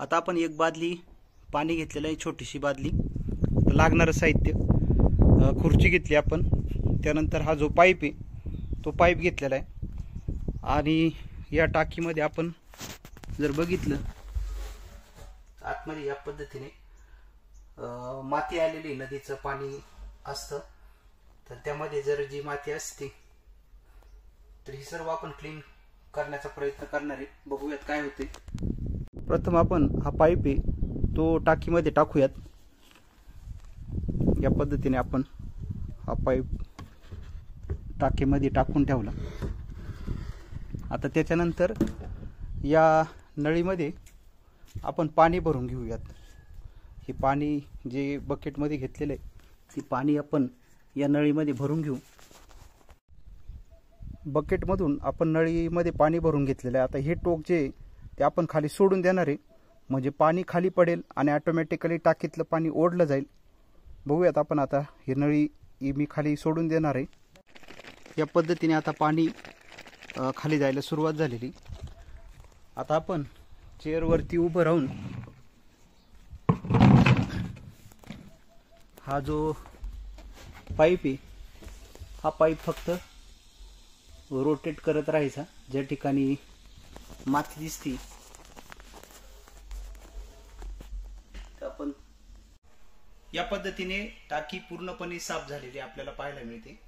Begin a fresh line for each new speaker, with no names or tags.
आता आपण एक बादली पाणी घेतलेलं आहे, छोटीशी बादली, लागणारं साहित्य, खुर्ची घेतली आपण, त्यानंतर हा जो पाईप आहे तो पाईप घेतलेला आहे। आणि या टाकीमध्ये आपण जर बघितलं आतमध्ये या पद्धतीने माती आलेली नदीचं पाणी असतं, तर त्यामध्ये जर जी माती असते तर ही सर्व आपण क्लीन करण्याचा प्रयत्न करणार आहे। बघूयात काय होते। प्रथम आपण हा पाईप आहे तो टाकीमध्ये टाकूयात। या पद्धतीने आपण हा पाईप टाकीमध्ये टाकून ठेवला। आता त्याच्यानंतर या नळीमध्ये आपण पाणी भरून घेऊयात। हे पाणी जे बकेटमध्ये घेतलेले आहे ते पाणी आपण या नळीमध्ये भरून घेऊ। बकेटमधून आपण नळीमध्ये पाणी भरून घेतलेलं आहे। आता हे टोक जे ते आपण खाली सोडून देणार आहे, म्हणजे पाणी खाली पडेल आणि ऑटोमॅटिकली टाकीतलं पाणी ओढलं जाईल। बघूयात आपण आता ही नळी मी खाली सोडून देणार आहे। या पद्धतीने आता पाणी खाली जायला सुरुवात झालेली। आता आपण चेअरवरती उभं राहून हा जो पाईप आहे हा पाईप फक्त रोटेट करत राहायचा। ज्या ठिकाणी माती दिसती आपण या पद्धतीने टाकी पूर्णपणे साफ झालेली आपल्याला पाहायला मिळते।